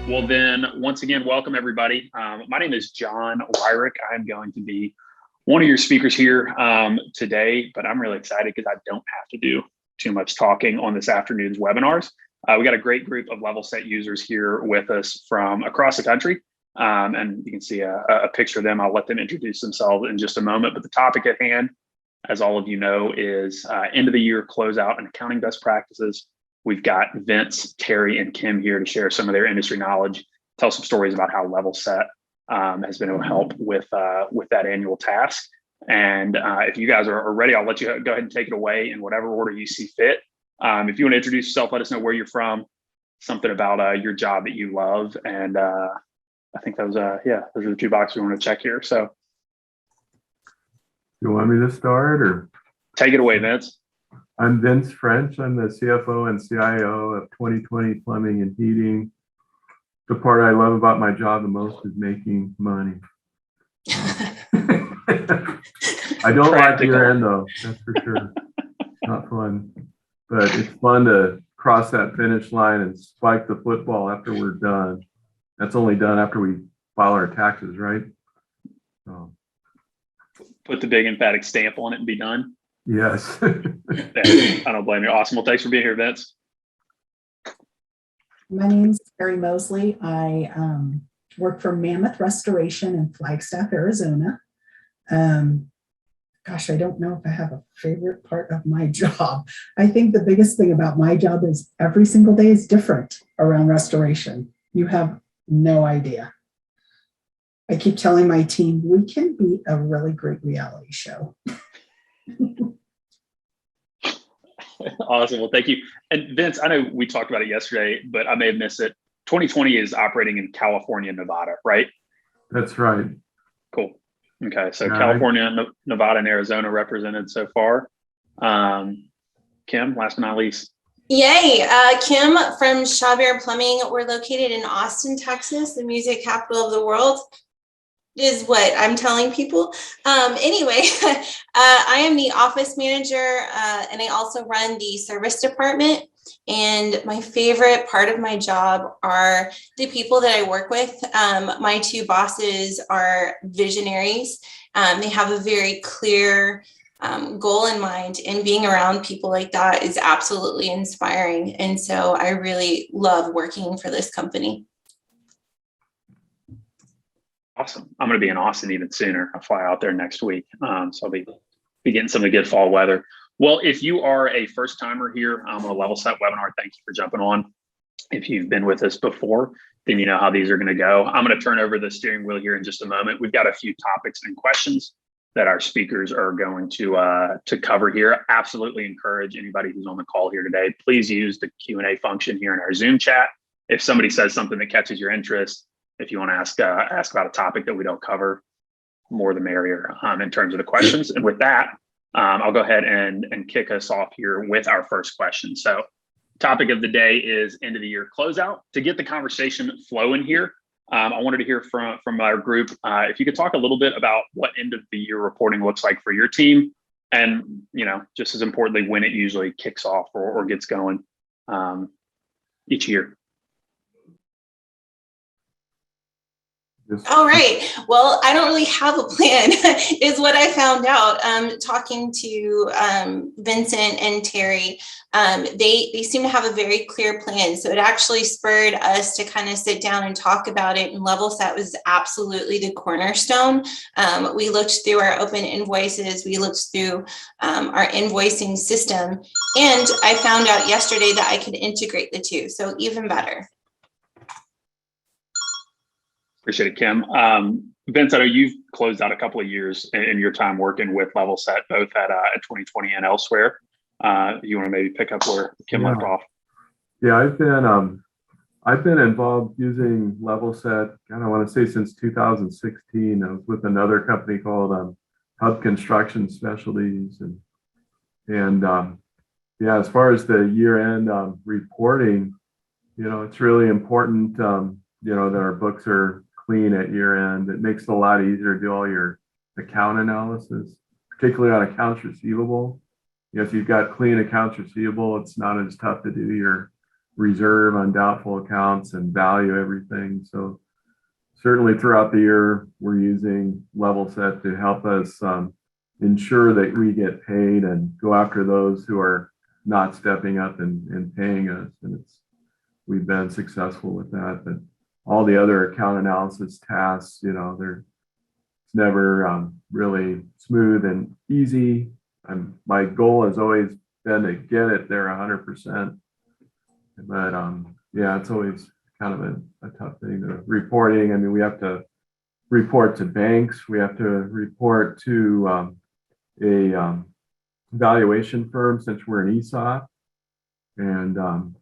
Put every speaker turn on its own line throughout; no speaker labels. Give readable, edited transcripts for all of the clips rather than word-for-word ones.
Well, then, once again, welcome everybody. My name is John Wyrick. I'm going to be one of your speakers here today, but I'm really excited because I don't have to do too much talking on this afternoon's webinars. We got a great group of LevelSet users here with us from across the country, and you can see a picture of them. I'll let them introduce themselves in just a moment, but the topic at hand, as all of you know, is end of the year closeout and accounting best practices. We've got Vince, Terry, and Kim here to share some of their industry knowledge, tell some stories about how LevelSet has been able to help with that annual task. And if you guys are ready, I'll let you go ahead and take it away in whatever order you see fit. If you want to introduce yourself, let us know where you're from, something about your job that you love. And I think those are the two boxes we want to check here. So
you want me to start or?
Take it away, Vince.
I'm Vince French. I'm the CFO and CIO of 2020 Plumbing and Heating. The part I love about my job the most is making money. I don't like year end though, that's for sure. Not fun. But it's fun to cross that finish line and spike the football after we're done. That's only done after we file our taxes, right? So.
Put the big emphatic stamp on it and be done.
Yes.
I don't blame you. Awesome. Well, thanks for being here, Vince.
My name's Terry Mosley. I work for Mammoth Restoration in Flagstaff, Arizona. Gosh, I don't know if I have a favorite part of my job. I think the biggest thing about my job is every single day is different around restoration. You have no idea. I keep telling my team, we can be a really great reality show.
Awesome. Well, thank you. And Vince, I know we talked about it yesterday, but I may have missed it. 2020 is operating in California, Nevada, right?
That's right.
Cool. Okay. So California, Nevada, and Arizona represented so far. Kim, last but not least.
Yay. Kim from Shawbear Plumbing. We're located in Austin, Texas, the music capital of the world. Is what I'm telling people. Anyway, I am the office manager and I also run the service department. And my favorite part of my job are the people that I work with. My two bosses are visionaries. They have a very clear goal in mind, and being around people like that is absolutely inspiring. And so I really love working for this company.
Awesome. I'm going to be in Austin even sooner. I'll fly out there next week. So I'll be getting some of the good fall weather. Well, if you are a first timer here on a LevelSet webinar, thank you for jumping on. If you've been with us before, then you know how these are going to go. I'm going to turn over the steering wheel here in just a moment. We've got a few topics and questions that our speakers are going to cover here. Absolutely encourage anybody who's on the call here today, please use the Q&A function here in our Zoom chat. If somebody says something that catches your interest, if you want to ask about a topic that we don't cover, more the merrier in terms of the questions. And with that, I'll go ahead and kick us off here with our first question. So topic of the day is end of the year closeout. To get the conversation flowing here, I wanted to hear from our group, if you could talk a little bit about what end of the year reporting looks like for your team. And, just as importantly, when it usually kicks off or gets going each year.
All right. Well, I don't really have a plan is what I found out talking to Vincent and Terry. They seem to have a very clear plan. So it actually spurred us to kind of sit down and talk about it. And LevelSet was absolutely the cornerstone. We looked through our open invoices. We looked through our invoicing system. And I found out yesterday that I could integrate the two. So even better.
Appreciate it, Kim. Vince, I know you've closed out a couple of years in your time working with LevelSet, both at 2020 and elsewhere. You want to maybe pick up where Kim left off?
Yeah, I've been involved using LevelSet, I want to say since 2016. I was with another company called Hub Construction Specialties, and as far as the year-end reporting, it's really important, that our books are clean at year end. It makes it a lot easier to do all your account analysis, particularly on accounts receivable. If you've got clean accounts receivable, it's not as tough to do your reserve on doubtful accounts and value everything. So certainly throughout the year, we're using LevelSet to help us ensure that we get paid and go after those who are not stepping up and paying us. And we've been successful with that. But all the other account analysis tasks, it's never really smooth and easy. My goal has always been to get it there 100%. But yeah, it's always kind of a tough thing to reporting. I mean, we have to report to banks. We have to report to a valuation firm since we're an ESOP, and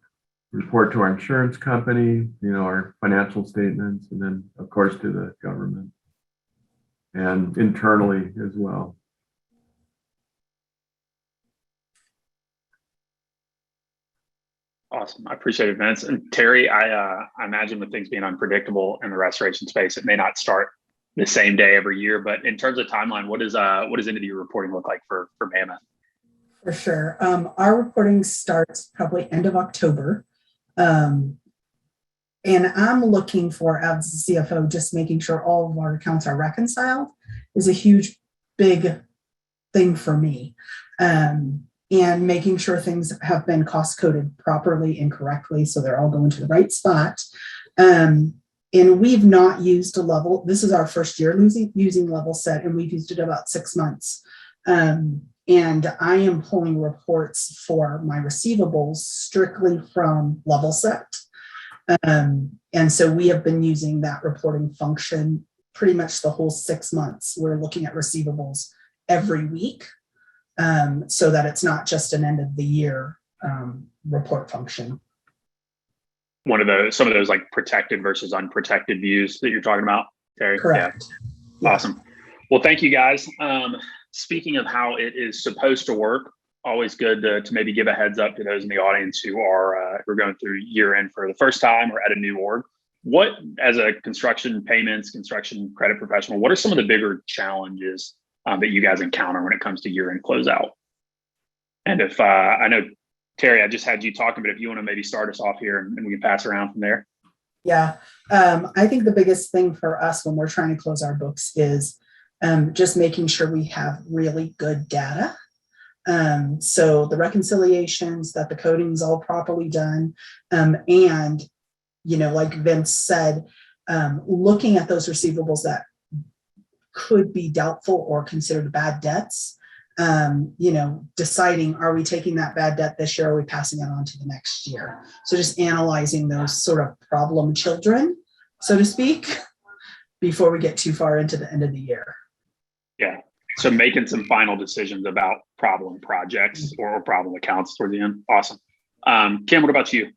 report to our insurance company, our financial statements, and then of course to the government and internally as well.
Awesome. I appreciate it, Vince. And Terry, I imagine with things being unpredictable in the restoration space, it may not start the same day every year, but in terms of timeline, what does end of the year reporting look like for Mammoth?
For sure. Our reporting starts probably end of October. And I'm looking for, as the CFO, just making sure all of our accounts are reconciled is a huge, big thing for me. And making sure things have been cost coded properly and correctly, so they're all going to the right spot. And we've not used this is our first year using LevelSet, and we've used it about 6 months. And I am pulling reports for my receivables strictly from LevelSet. And so we have been using that reporting function pretty much the whole 6 months. We're looking at receivables every week, so that it's not just an end of the year report function.
Some of those like protected versus unprotected views that you're talking about, Terry?
Correct.
Yeah. Awesome. Well, thank you guys. Speaking of how it is supposed to work, always good to maybe give a heads up to those in the audience who are going through year end for the first time or at a new org. What, as a construction payments, construction credit professional, what are some of the bigger challenges that you guys encounter when it comes to year end closeout? And if I know, Terry, I just had you talking, but if you want to maybe start us off here and we can pass around from there.
Yeah. I think the biggest thing for us when we're trying to close our books is just making sure we have really good data. So the reconciliations, that the coding is all properly done. And, like Vince said, looking at those receivables that could be doubtful or considered bad debts, deciding, are we taking that bad debt this year? Or are we passing it on to the next year? So just analyzing those sort of problem children, so to speak, before we get too far into the end of the year.
Yeah. So making some final decisions about problem projects or problem accounts toward the end. Awesome. Kim, what about you?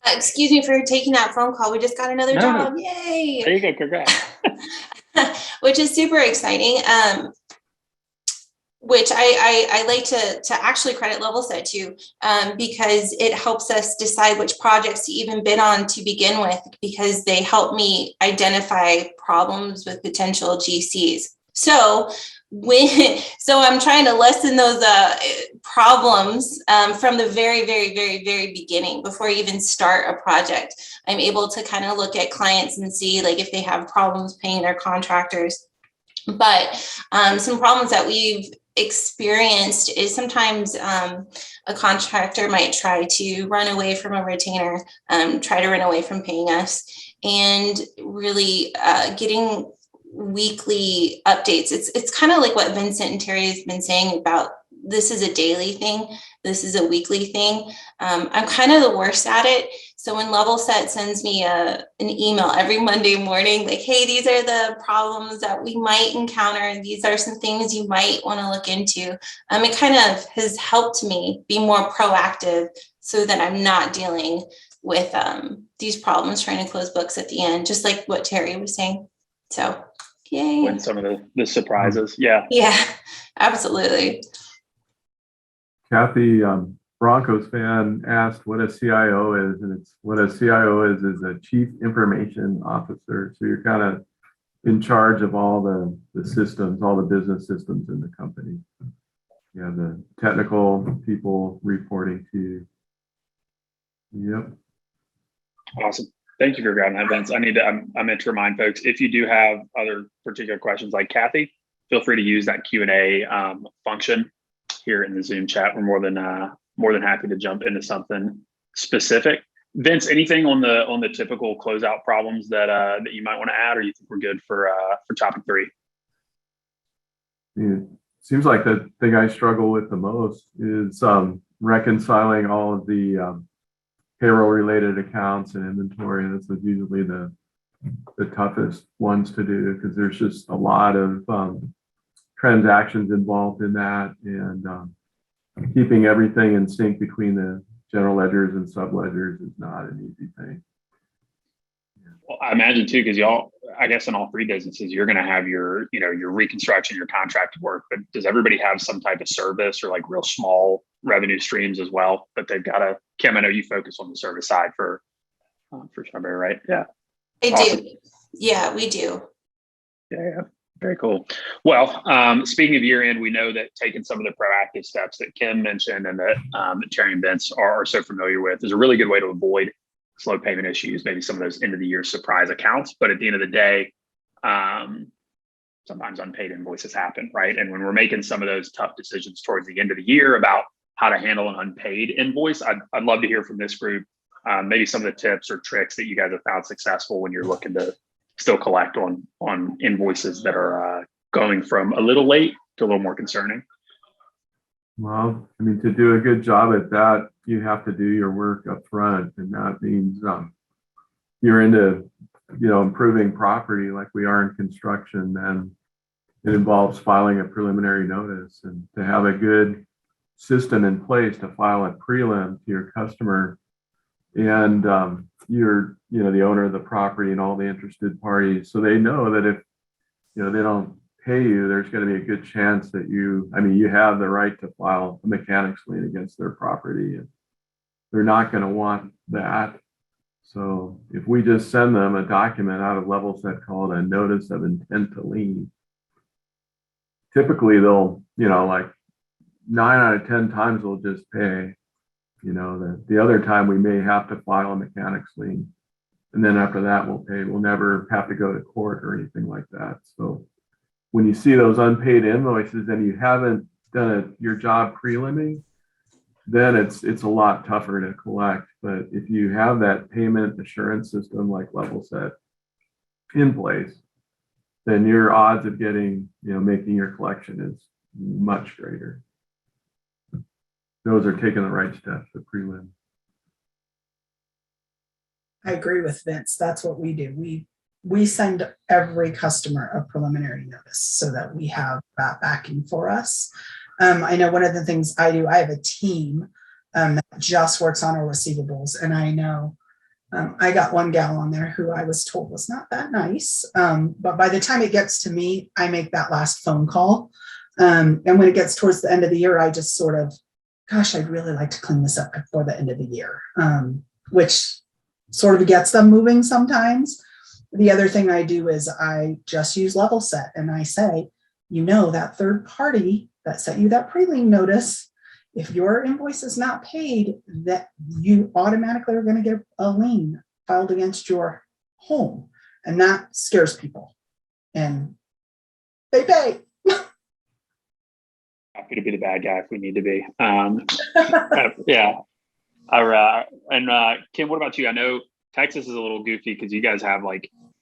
Excuse me for taking that phone call. We just got another job. Yay.
There you go. Congrats.
Which is super exciting. Which I like to actually credit LevelSet to, because it helps us decide which projects to even bid on to begin with, because they help me identify problems with potential GCs. So I'm trying to lessen those problems from the very, very, very, very beginning before I even start a project. I'm able to kind of look at clients and see like if they have problems paying their contractors. But some problems that we've experienced is sometimes a contractor might try to run away from a retainer, try to run away from paying us, and really getting weekly updates. It's kind of like what Vincent and Terry has been saying about this is a daily thing, this is a weekly thing. I'm kind of the worst at it. So when LevelSet sends me an email every Monday morning, like, hey, these are the problems that we might encounter. These are some things you might want to look into. It kind of has helped me be more proactive so that I'm not dealing with these problems trying to close books at the end, just like what Terry was saying. So, yay.
When some of the surprises. Yeah.
Yeah, absolutely.
Kathy, Broncos fan, asked what a CIO is, and what a CIO is a Chief Information Officer. So you're kind of in charge of all the systems, all the business systems in the company. You have the technical people reporting to you. Yep.
Awesome. Thank you for grabbing that, Vince. I meant to remind folks, if you do have other particular questions like Kathy, feel free to use that Q&A function here in the Zoom chat. We're more than happy to jump into something specific. Vince, anything on the typical closeout problems that you might want to add, or you think we're good for topic 3?
It seems like the thing I struggle with the most is reconciling all of the payroll related accounts and inventory. This is usually the toughest ones to do because there's just a lot of transactions involved in that, and keeping everything in sync between the general ledgers and sub ledgers is not an easy thing.
Well, I imagine too, because y'all, I guess in all 3 businesses, you're going to have your reconstruction, your contracted work, but does everybody have some type of service or like real small revenue streams as well that they've got to? Kim, I know you focus on the service side for Strawberry, right? Yeah.
I
Awesome.
do. Yeah, we do.
Yeah. Very cool. Well, speaking of year end, we know that taking some of the proactive steps that Kim mentioned and that Terry and Vince are so familiar with is a really good way to avoid slow payment issues, maybe some of those end of the year surprise accounts. But at the end of the day, sometimes unpaid invoices happen, right? And when we're making some of those tough decisions towards the end of the year about how to handle an unpaid invoice, I'd love to hear from this group, maybe some of the tips or tricks that you guys have found successful when you're looking to still collect on invoices that are going from a little late to a little more concerning.
Well, I mean, to do a good job at that, you have to do your work up front, and that means you're into, improving property like we are in construction, and it involves filing a preliminary notice, and to have a good system in place to file a prelim to your customer, and you're, the owner of the property and all the interested parties, so they know that if, they don't pay you, there's going to be a good chance that you have the right to file a mechanics lien against their property, and they're not going to want that. So if we just send them a document out of LevelSet called a notice of intent to lien, typically they'll, like 9 out of 10 times they'll just pay. The other time we may have to file a mechanics lien, and then after that we'll pay. We'll never have to go to court or anything like that. So when you see those unpaid invoices and you haven't done your job preliming, then it's a lot tougher to collect. But if you have that payment assurance system like LevelSet in place, then your odds of getting, making your collection is much greater. Those are taking the right steps to prelim.
I agree with Vince. That's what we do. We send every customer a preliminary notice so that we have that backing for us. I know one of the things I do, I have a team that just works on our receivables. And I know I got one gal on there who I was told was not that nice. But by the time it gets to me, I make that last phone call. And when it gets towards the end of the year, I just sort of, gosh, I'd really like to clean this up before the end of the year, which sort of gets them moving sometimes. The other thing I do is I just use LevelSet, and I say, that third party that sent you that prelim notice, if your invoice is not paid, that you automatically are going to get a lien filed against your home. And that scares people. And they pay.
Happy to be the bad guy if we need to be. Yeah. And Kim, what about you? I know Texas is a little goofy because you guys have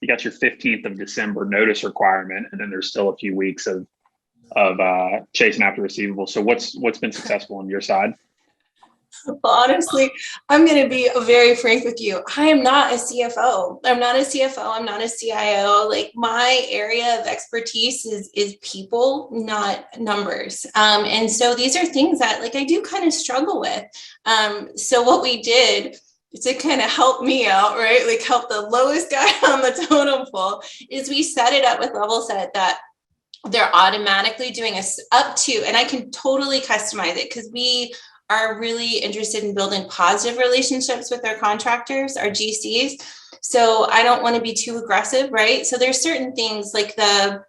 you got your 15th of December notice requirement, and then there's still a few weeks of chasing after receivables. So what's been successful on your side?
Well, honestly, I'm going to be very frank with you. I am not a CFO. I'm not a CFO. I'm not a CIO. Like, my area of expertise is people, not numbers. And so these are things that I do kind of struggle with. So what we did to kind of help me out, right? Help the lowest guy on the totem pole, is we set it up with LevelSet that they're automatically doing us up to, and I can totally customize it because we are really interested in building positive relationships with our contractors, our GCs. So I don't want to be too aggressive, right? So there's certain things like the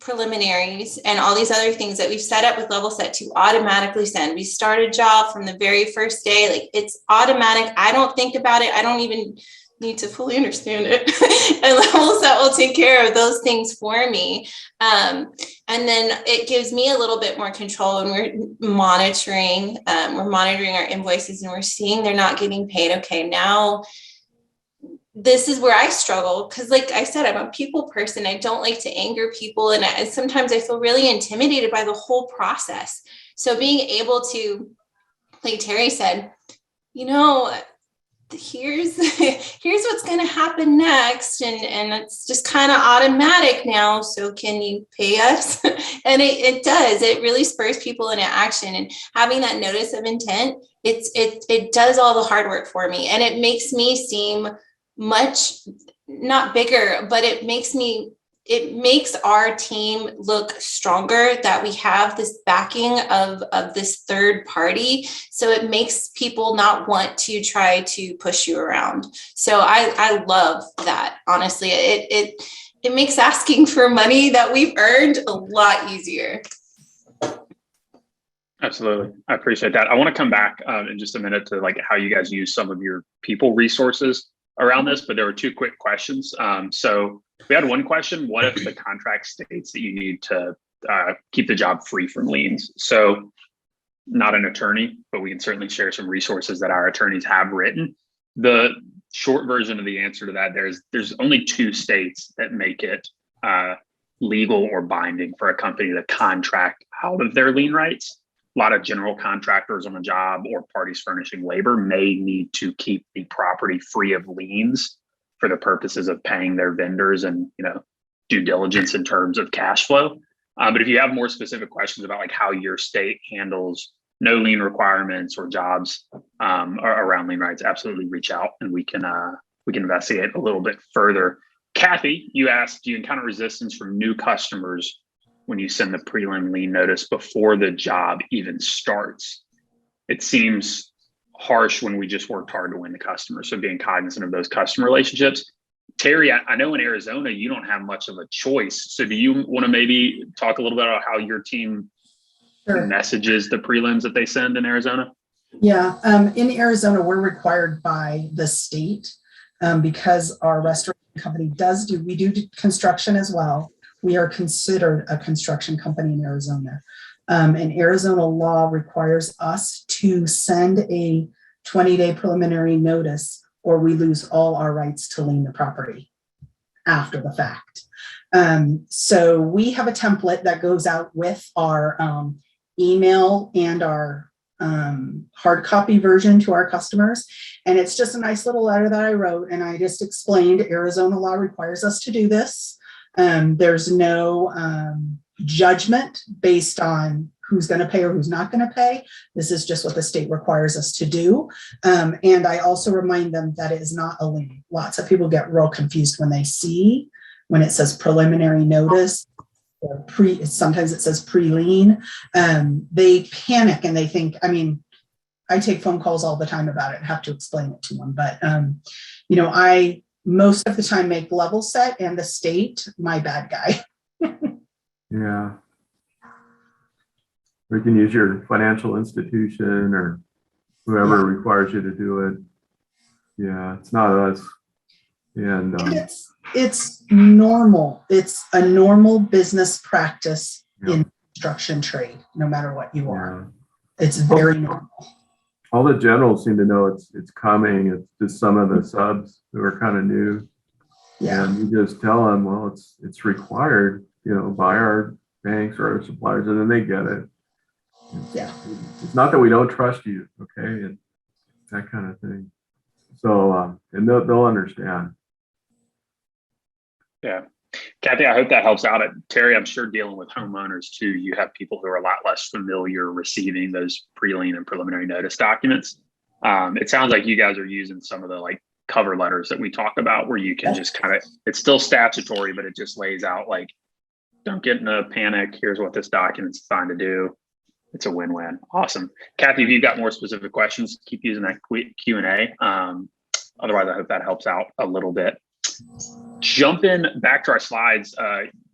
preliminaries and all these other things that we've set up with LevelSet to automatically send. We start a job from the very first day, like it's automatic. I don't think about it. I don't even need to fully understand it. And LevelSet will take care of those things for me. And then it gives me a little bit more control when we're monitoring our invoices and we're seeing they're not getting paid. Okay, now this is where I struggle because, like I said, I'm a people person. I don't like to anger people. And sometimes I feel really intimidated by the whole process. So being able to, like Terry said, you know, here's what's going to happen next. And it's just kind of automatic now. So can you pay us? And it does. It really spurs people into action. And having that notice of intent, it does all the hard work for me. And it makes me seem much not bigger, but it makes our team look stronger that we have this backing of this third party. So it makes people not want to try to push you around. So I love that. Honestly, it makes asking for money that we've earned a lot easier.
Absolutely. I appreciate that. I want to come back in just a minute to like how you guys use some of your people resources around this, but there were two quick questions. So we had one question: what if the contract states that you need to keep the job free from liens? So not an attorney, but we can certainly share some resources that our attorneys have written. The short version of the answer to that, there's only 2 states that make it legal or binding for a company to contract out of their lien rights. A lot of general contractors on a job or parties furnishing labor may need to keep the property free of liens for the purposes of paying their vendors and, you know, due diligence in terms of cash flow. But if you have more specific questions about like how your state handles no lien requirements or jobs around lien rights, absolutely reach out and we can investigate a little bit further. Kathy, you asked, do you encounter resistance from new customers when you send the prelim lien notice before the job even starts? It seems harsh when we just worked hard to win the customer. So being cognizant of those customer relationships. Terry, I know in Arizona, you don't have much of a choice. So do you want to maybe talk a little bit about how your team messages the prelims that they send in Arizona?
Yeah, in Arizona, we're required by the state because our restaurant company we do construction as well. We are considered a construction company in Arizona. And Arizona law requires us to send a 20-day preliminary notice or we lose all our rights to lien the property after the fact. So we have a template that goes out with our email and our hard copy version to our customers. And it's just a nice little letter that I wrote. And I just explained Arizona law requires us to do this. There's no judgment based on who's going to pay or who's not going to pay. This is just what the state requires us to do. And I also remind them that it is not a lien. Lots of people get real confused when it says preliminary notice or sometimes it says pre-lien. They panic and they think, I take phone calls all the time about it and have to explain it to them. But, I most of the time make LevelSet and the state my bad guy.
Yeah. We can use your financial institution or whoever requires you to do it. Yeah, it's not us. And
it's normal. It's a normal business practice in construction trade, no matter what you are. It's very normal.
All the generals seem to know it's coming. It's just some of the subs who are kind of new.
Yeah.
And you just tell them, well, it's required, by our banks or our suppliers, and then they get it.
Yeah.
It's not that we don't trust you, okay? And that kind of thing. So, and they'll understand.
Yeah. Kathy, I hope that helps out. Terry, I'm sure dealing with homeowners too, you have people who are a lot less familiar receiving those pre-lien and preliminary notice documents. It sounds like you guys are using some of the like cover letters that we talk about where you can just kind of, it's still statutory, but it just lays out like, don't get in a panic. Here's what this document's designed to do. It's a win-win. Awesome. Kathy, if you've got more specific questions, keep using that Q&A. Otherwise, I hope that helps out a little bit. Jumping back to our slides,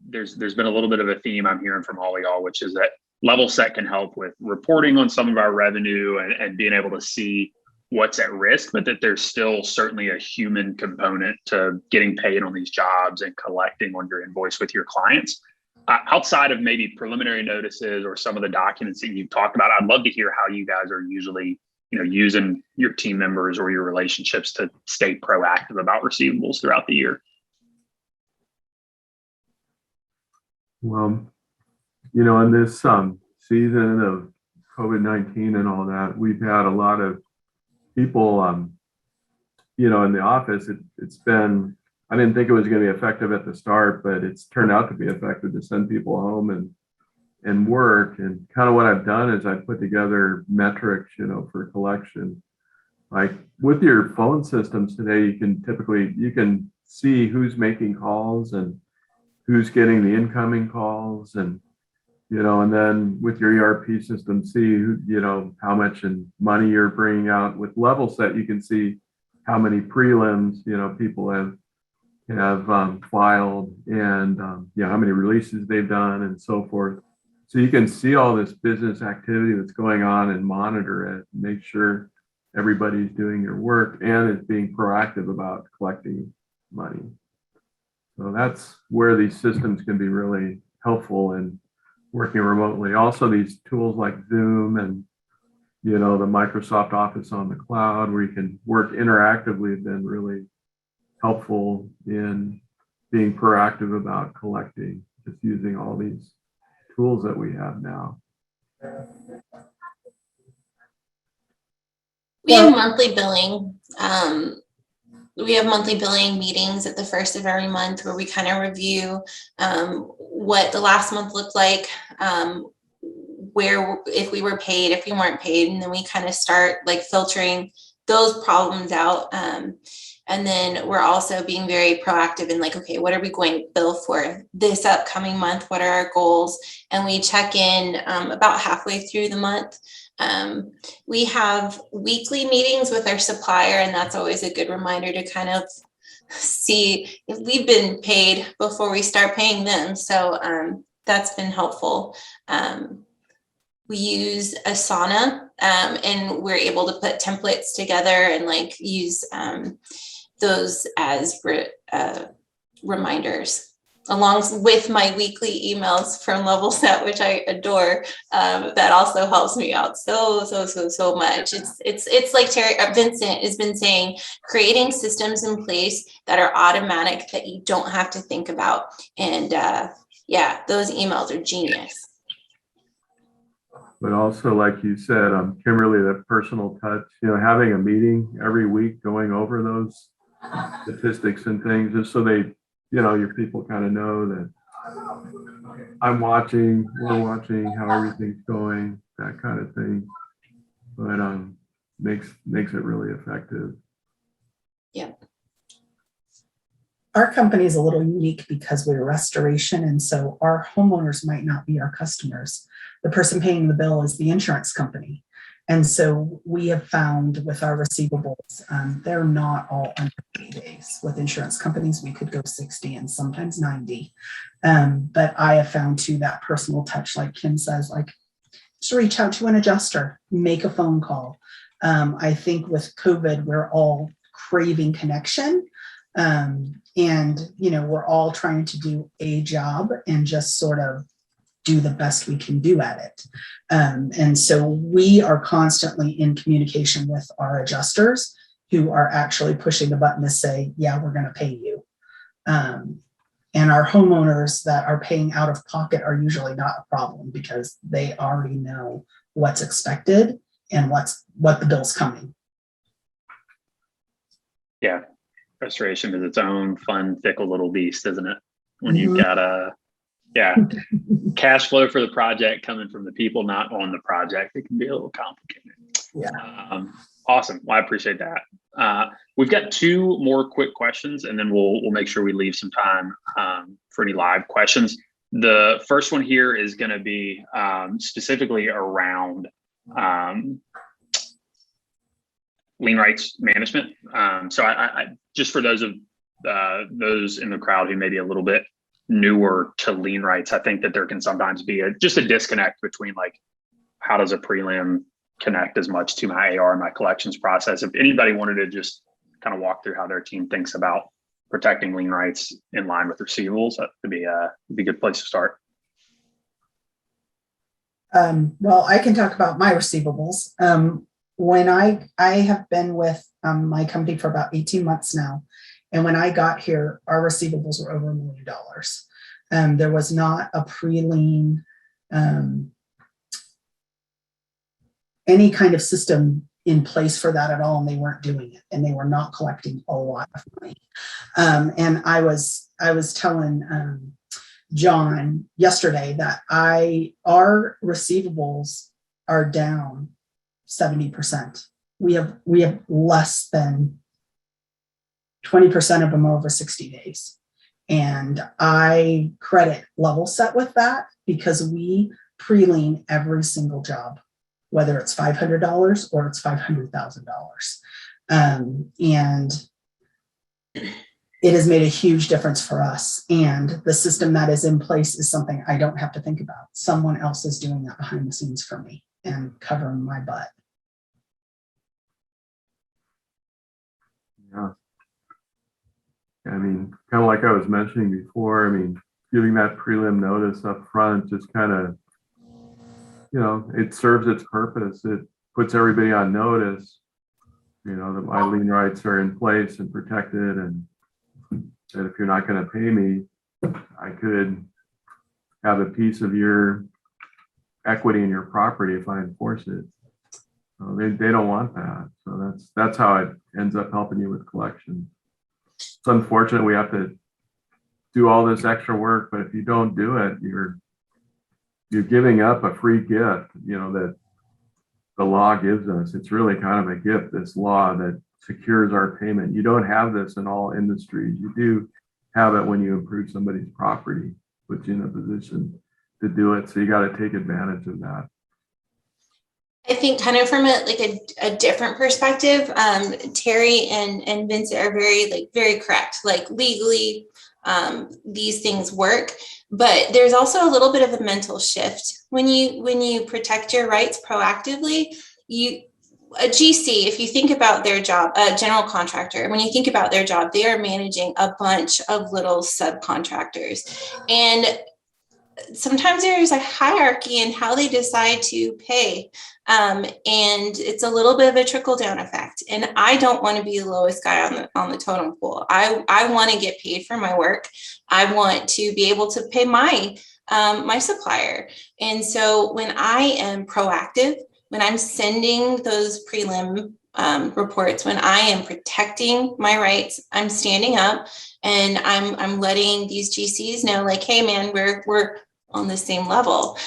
there's been a little bit of a theme I'm hearing from all of y'all, which is that LevelSet can help with reporting on some of our revenue and being able to see what's at risk, but that there's still certainly a human component to getting paid on these jobs and collecting on your invoice with your clients. Outside of maybe preliminary notices or some of the documents that you've talked about, I'd love to hear how you guys are usually, using your team members or your relationships to stay proactive about receivables throughout the year.
Well, in this season of COVID-19 and all that, we've had a lot of people, in the office. It's been, I didn't think it was going to be effective at the start, but it's turned out to be effective to send people home and work. And kind of what I've done is I've put together metrics, for collection. Like with your phone systems today, you can see who's making calls and who's getting the incoming calls, and and then with your ERP system, see who, how much in money you're bringing out. With LevelSet, you can see how many prelims, people have filed, and how many releases they've done and so forth. So you can see all this business activity that's going on and monitor it, make sure everybody's doing their work and is being proactive about collecting money. So that's where these systems can be really helpful in working remotely. Also, these tools like Zoom and the Microsoft Office on the cloud, where you can work interactively, have been really helpful in being proactive about collecting, just using all these tools that we have now.
We have monthly billing. We have monthly billing meetings at the first of every month where we kind of review what the last month looked like, where, if we were paid, if we weren't paid, and then we kind of start like filtering those problems out. And then we're also being very proactive in like, okay, what are we going to bill for this upcoming month? What are our goals? And we check in about halfway through the month. We have weekly meetings with our supplier, and that's always a good reminder to kind of see if we've been paid before we start paying them. So that's been helpful. We use Asana, and we're able to put templates together and like use those as reminders, along with my weekly emails from LevelSet, which I adore. That also helps me out so much. It's like Vincent has been saying, creating systems in place that are automatic, that you don't have to think about. And those emails are genius.
But also, like you said, Kimberly, that personal touch, having a meeting every week, going over those statistics and things, just so they, your people kind of know that we're watching how everything's going, that kind of thing. But makes it really effective.
Yeah.
Our company is a little unique because we're restoration, and so our homeowners might not be our customers. The person paying the bill is the insurance company. And so we have found with our receivables, they're not all under 30 days. With insurance companies, we could go 60 and sometimes 90. But I have found too that personal touch, like Kim says, like just reach out to an adjuster, make a phone call. I think with COVID, we're all craving connection. And, we're all trying to do a job and just sort of do the best we can do at it. And so we are constantly in communication with our adjusters, who are actually pushing the button to say, yeah, we're going to pay you. And our homeowners that are paying out of pocket are usually not a problem, because they already know what's expected and what the bill's coming.
Yeah. Restoration is its own fun, fickle little beast, isn't it? When you've got cash flow for the project coming from the people not on the project, it can be a little complicated.
Yeah.
Awesome. Well, I appreciate that. We've got two more quick questions, and then we'll make sure we leave some time for any live questions. The first one here is going to be specifically around lien rights management. So I just for those in the crowd who may be a little bit newer to lien rights, I think that there can sometimes be just a disconnect between like, how does a prelim connect as much to my AR and my collections process? If anybody wanted to just kind of walk through how their team thinks about protecting lien rights in line with receivables, that would be a good place to start.
Well, I can talk about my receivables. When I have been with my company for about 18 months now, and when I got here, our receivables were over $1 million. There was not a pre-lien, any kind of system in place for that at all, and they weren't doing it, and they were not collecting a lot of money. And I was telling John yesterday that our receivables are down 70%. We have less than 20% of them over 60 days. And I credit LevelSet with that because we pre-lien every single job, whether it's $500 or it's $500,000. And it has made a huge difference for us. And the system that is in place is something I don't have to think about. Someone else is doing that behind the scenes for me and covering my butt.
Yeah. I mean, kind of like I was mentioning before, I mean, giving that prelim notice up front just kind of, you know, it serves its purpose. It puts everybody on notice, you know, that my lien rights are in place and protected, and that if you're not going to pay me, I could have a piece of your equity in your property if I enforce it. So they don't want that. So that's how it ends up helping you with collection. It's unfortunate we have to do all this extra work, but if you don't do it, you're giving up a free gift, you know, that the law gives us. It's really kind of a gift, this law that secures our payment. You don't have this in all industries. You do have it when you improve somebody's property, put you in a position to do it. So you got to take advantage of that.
I think kind of from a different perspective, Terry and Vincent are very correct. Like legally, these things work, but there's also a little bit of a mental shift when you protect your rights proactively. A GC, if you think about their job, a general contractor, when you think about their job, they are managing a bunch of little subcontractors, and sometimes there's a hierarchy in how they decide to pay. And it's a little bit of a trickle down effect. And I don't want to be the lowest guy on the totem pole. I want to get paid for my work. I want to be able to pay my supplier. And so when I am proactive, when I'm sending those prelim reports, when I am protecting my rights, I'm standing up and I'm letting these GCs know, like, hey man, we're on the same level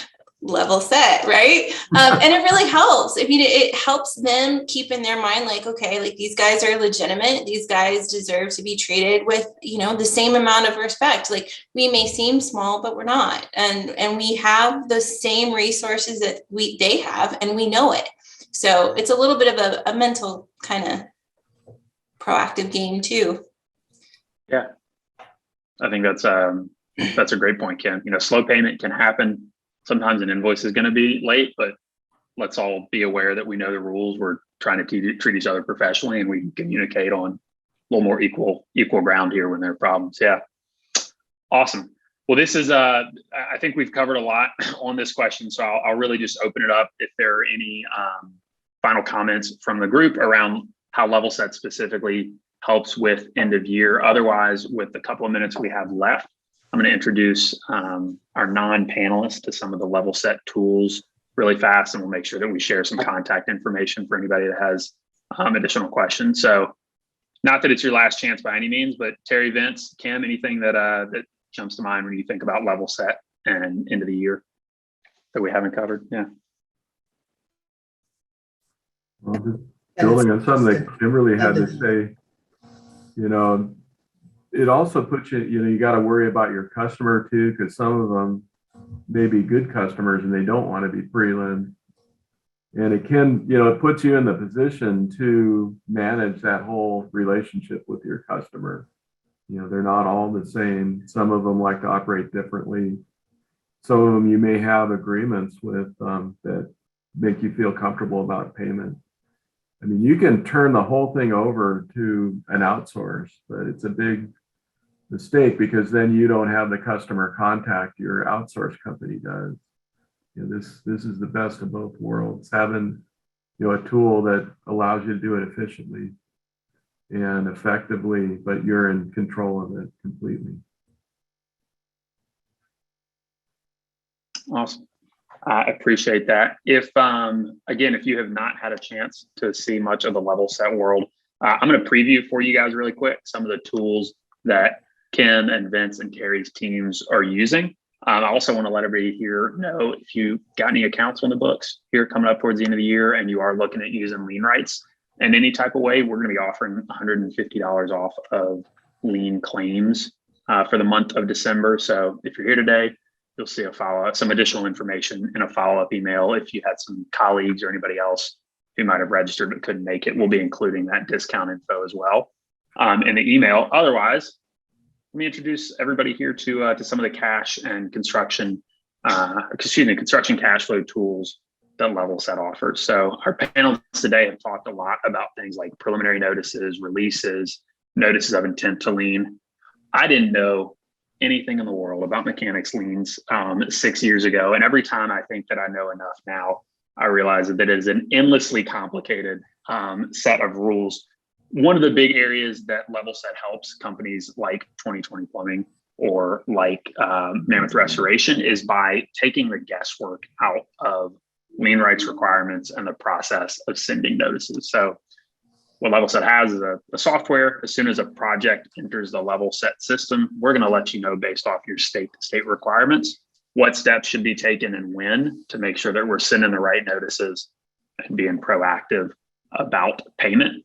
set, right? And it really helps. I mean, it helps them keep in their mind, like, okay, like these guys are legitimate. These guys deserve to be treated with, you know, the same amount of respect. Like we may seem small, but we're not. And we have the same resources that they have, and we know it. So it's a little bit of a mental kind of proactive game too.
Yeah. I think that's a great point, Kim. You know, slow payment can happen. Sometimes an invoice is going to be late, but let's all be aware that we know the rules. We're trying to treat each other professionally, and we can communicate on a little more equal ground here when there are problems. Yeah. Awesome. Well, this is, I think we've covered a lot on this question, so I'll really just open it up if there are any final comments from the group around how LevelSet specifically helps with end of year. Otherwise, with the couple of minutes we have left, I'm going to introduce our non-panelists to some of the LevelSet tools really fast, and we'll make sure that we share some contact information for anybody that has additional questions. So not that it's your last chance by any means, but Terry, Vince, Kim, anything that jumps to mind when you think about LevelSet and end of the year that we haven't covered? Yeah.
Well, just building on something that Kimberly had to say, you know, it also puts you got to worry about your customer too, because some of them may be good customers and they don't want to be prelim. And it can, it puts you in the position to manage that whole relationship with your customer. they're not all the same. Some of them like to operate differently. Some of them you may have agreements with that make you feel comfortable about payment. I mean, you can turn the whole thing over to an outsource, but it's a big mistake because then you don't have the customer contact your outsource company does. This is the best of both worlds, having a tool that allows you to do it efficiently and effectively, but you're in control of it completely.
Awesome. I appreciate that. If again, if you have not had a chance to see much of the LevelSet world, I'm going to preview for you guys really quick some of the tools that Kim and Vince and Carrie's teams are using. I also want to let everybody here know if you got any accounts on the books here coming up towards the end of the year and you are looking at using lien rights in any type of way, we're going to be offering $150 off of lien claims for the month of December. So if you're here today, you'll see a follow-up, some additional information in a follow-up email. If you had some colleagues or anybody else who might have registered but couldn't make it, we'll be including that discount info as well in the email. Otherwise, let me introduce everybody here to some of the cash and construction cash flow tools that LevelSet offers. So our panelists today have talked a lot about things like preliminary notices, releases, notices of intent to lien. I didn't know anything in the world about mechanics liens 6 years ago. And every time I think that I know enough now, I realize that it is an endlessly complicated set of rules. One of the big areas that LevelSet helps companies like 2020 Plumbing or like Mammoth Restoration is by taking the guesswork out of lien rights requirements and the process of sending notices. So what LevelSet has is a software. As soon as a project enters the LevelSet system, we're going to let you know based off your state-to-state requirements what steps should be taken and when to make sure that we're sending the right notices and being proactive about payment.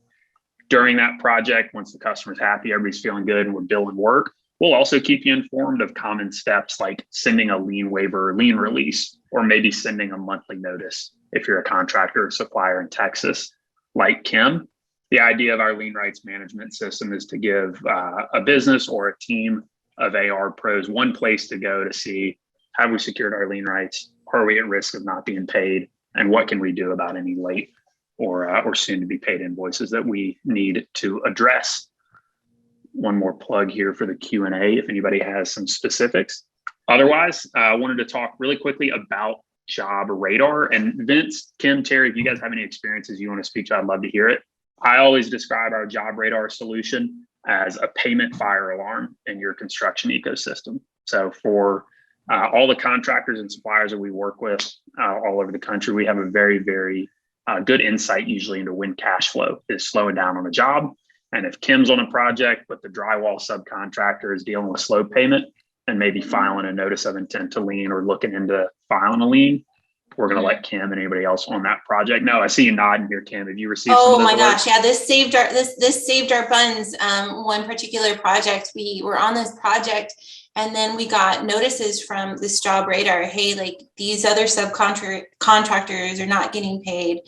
During that project, once the customer's happy, everybody's feeling good and we're billing work, we'll also keep you informed of common steps like sending a lien waiver or lien release, or maybe sending a monthly notice if you're a contractor or supplier in Texas like Kim. The idea of our lien rights management system is to give a business or a team of AR pros one place to go to see, have we secured our lien rights? Are we at risk of not being paid? And what can we do about any late or soon to be paid invoices that we need to address? One more plug here for the Q&A if anybody has some specifics. Otherwise, I wanted to talk really quickly about Job Radar. And Vince, Kim, Terry, if you guys have any experiences you want to speak to, I'd love to hear it. I always describe our Job Radar solution as a payment fire alarm in your construction ecosystem. So for all the contractors and suppliers that we work with all over the country, we have a very, very good insight usually into when cash flow is slowing down on a job. And if Kim's on a project, but the drywall subcontractor is dealing with slow payment and maybe filing a notice of intent to lien or looking into filing a lien, we're going to let Kim and anybody else on that project know. I see you nodding here, Kim. Have you received some of those
my
alerts?
gosh, yeah, this saved our buns. One particular project, we were on this project, and then we got notices from this Job Radar. Hey, like these other subcontractors are not getting paid.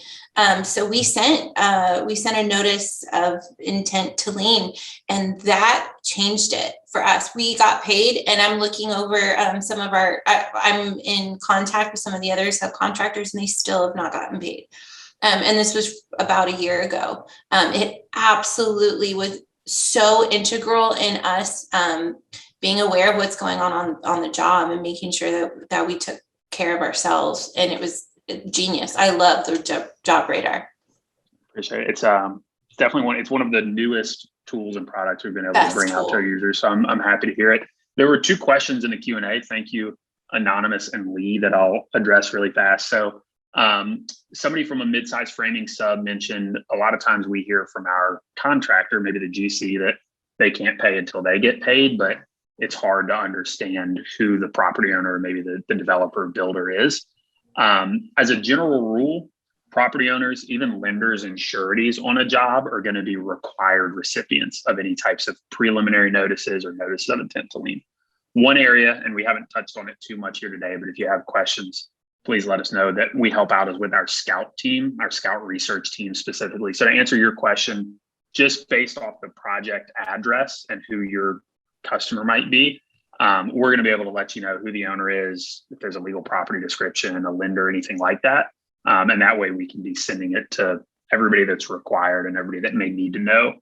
So we sent a notice of intent to lien, and that changed it for us. We got paid, and I'm looking over some of I'm in contact with some of the other subcontractors, and they still have not gotten paid. And this was about a year ago. It absolutely was so integral in us being aware of what's going on the job and making sure that we took care of ourselves. And it was genius. I love the Job Radar.
Appreciate it. It's definitely one of the newest tools and products we've been able to bring out to our users. So I'm happy to hear it. There were 2 questions in the Q&A. Thank you, Anonymous and Lee, that I'll address really fast. So somebody from a mid-size framing sub mentioned a lot of times we hear from our contractor, maybe the GC, that they can't pay until they get paid, but it's hard to understand who the property owner or maybe the developer builder is. As a general rule, property owners, even lenders and sureties on a job are going to be required recipients of any types of preliminary notices or notices of intent to lien. One area, and we haven't touched on it too much here today, but if you have questions, please let us know, that we help out is with our scout team, our scout research team specifically. So to answer your question, just based off the project address and who your customer might be, we're going to be able to let you know who the owner is, if there's a legal property description, a lender, anything like that. And that way we can be sending it to everybody that's required and everybody that may need to know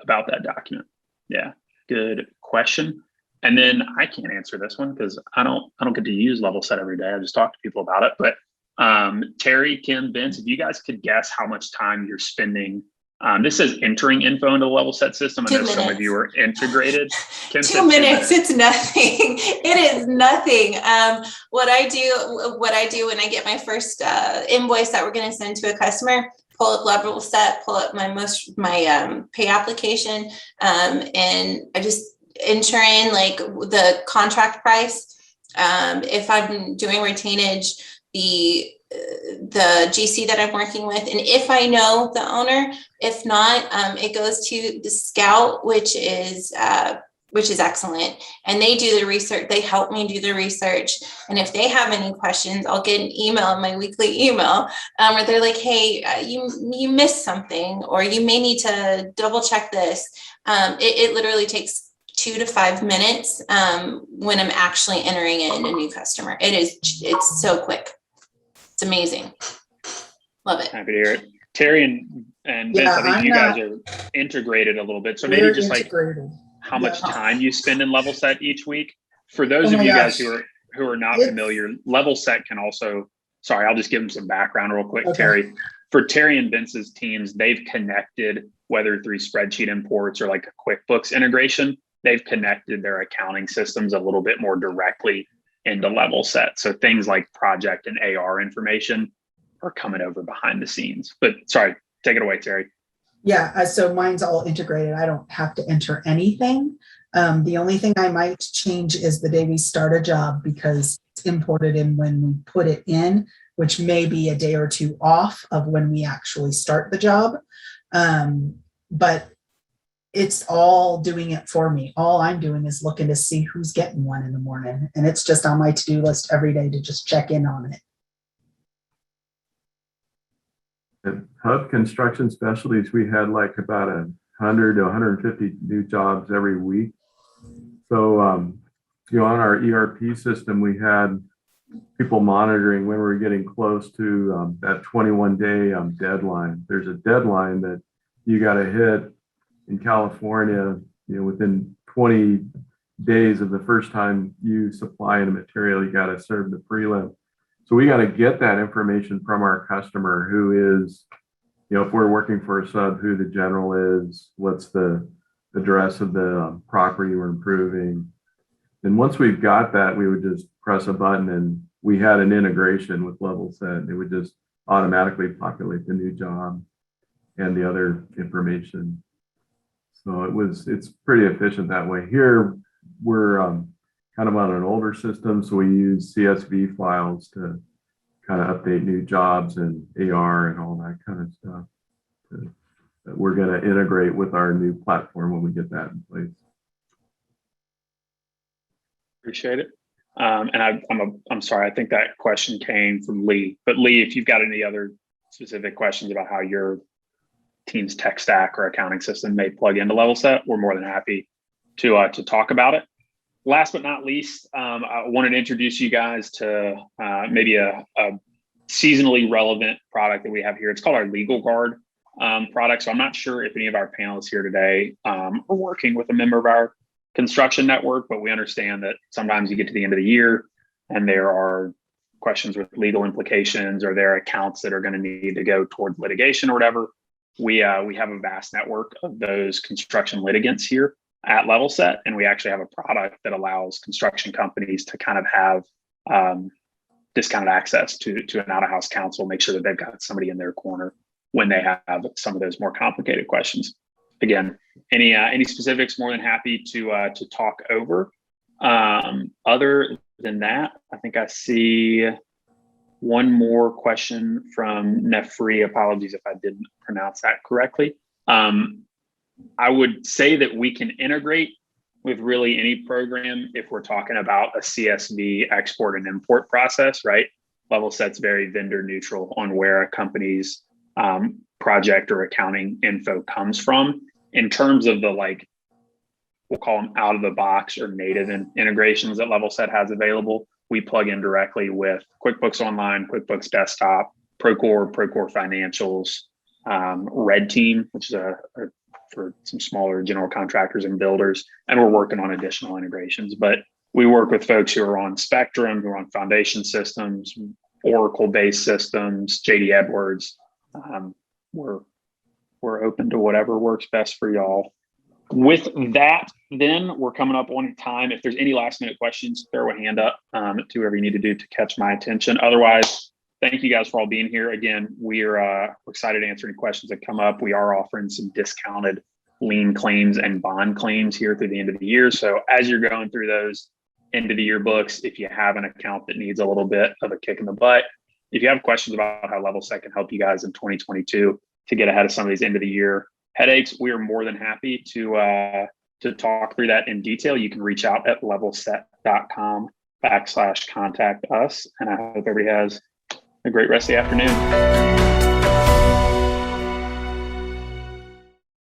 about that document. Yeah, good question. And then I can't answer this one because I don't get to use LevelSet every day. I just talk to people about it. But Terry, Kim, Vince, if you guys could guess how much time you're spending. This says entering info into the LevelSet system. I know some of you are integrated. Kim
2 minutes. It's nothing. It is nothing. What I do when I get my first invoice that we're going to send to a customer, pull up LevelSet, pull up my pay application, and I just enter in like the contract price. If I'm doing retainage, the GC that I'm working with, and if I know the owner. If not, it goes to the Scout, which is excellent, and they do the research. They help me do the research, and if they have any questions, I'll get an email in my weekly email where they're like, "Hey, you missed something, or you may need to double check this." It literally takes 2 to 5 minutes when I'm actually entering in a new customer. It's so quick. It's amazing. Love it.
Happy to hear it. Terry and Vince, I think you guys are integrated a little bit. So maybe just integrated. Like how much time you spend in LevelSet each week. For those of you guys who are not familiar, LevelSet can also, sorry, I'll just give them some background real quick, okay. Terry. For Terry and Vince's teams, they've connected, whether through spreadsheet imports or like a QuickBooks integration, they've connected their accounting systems a little bit more directly into LevelSet. So things like project and AR information are coming over behind the scenes. But sorry, take it away, Terry.
Yeah, so mine's all integrated. I don't have to enter anything. The only thing I might change is the day we start a job, because it's imported in when we put it in, which may be a day or two off of when we actually start the job. But it's all doing it for me. All I'm doing is looking to see who's getting one in the morning. And it's just on my to-do list every day to just check in on it.
At Hub Construction Specialties, we had like about 100 to 150 new jobs every week. So, on our ERP system, we had people monitoring when we were getting close to that 21-day deadline. There's a deadline that you got to hit in California, within 20 days of the first time you supply in a material, you got to serve the prelim. So we got to get that information from our customer, who is, if we're working for a sub, who the general is, what's the address of the property we're improving. And once we've got that, we would just press a button and we had an integration with LevelSet. It would just automatically populate the new job and the other information. So it's pretty efficient that way. Here, we're kind of on an older system, so we use CSV files to kind of update new jobs and AR and all that kind of stuff that we're going to integrate with our new platform when we get that in place.
Appreciate it. And I'm sorry, I think that question came from Lee. But Lee, if you've got any other specific questions about how your team's tech stack or accounting system may plug into LevelSet, we're more than happy to talk about it. Last but not least, I wanted to introduce you guys to maybe a seasonally relevant product that we have here. It's called our Legal Guard product. So I'm not sure if any of our panelists here today are working with a member of our construction network, but we understand that sometimes you get to the end of the year and there are questions with legal implications, or there are accounts that are going to need to go toward litigation or whatever. We have a vast network of those construction litigants here at LevelSet, and we actually have a product that allows construction companies to kind of have discounted access to an out-of-house counsel, make sure that they've got somebody in their corner when they have some of those more complicated questions. Again, any specifics, more than happy to talk over. Other than that, I think I see one more question from Nefri. Apologies if I didn't pronounce that correctly. I would say that we can integrate with really any program if we're talking about a CSV export and import process, right? LevelSet's very vendor neutral on where a company's project or accounting info comes from. In terms of the we'll call them out of the box or native integrations that LevelSet has available. We plug in directly with QuickBooks Online, QuickBooks Desktop, Procore Financials, Red Team, which is for some smaller general contractors and builders. And we're working on additional integrations, but we work with folks who are on Spectrum, who are on foundation systems, Oracle-based systems, JD Edwards. We're open to whatever works best for y'all. With that, then we're coming up on time. If there's any last minute questions, throw a hand up to whoever you need to do to catch my attention. Otherwise, thank you guys for all being here. Again, we're excited to answer any questions that come up. We are offering some discounted lien claims and bond claims here through the end of the year. So as you're going through those end of the year books, if you have an account that needs a little bit of a kick in the butt, if you have questions about how LevelSet can help you guys in 2022 to get ahead of some of these end of the year headaches, we are more than happy to talk through that in detail. You can reach out at levelset.com/contact us. And I hope everybody has a great rest of the afternoon.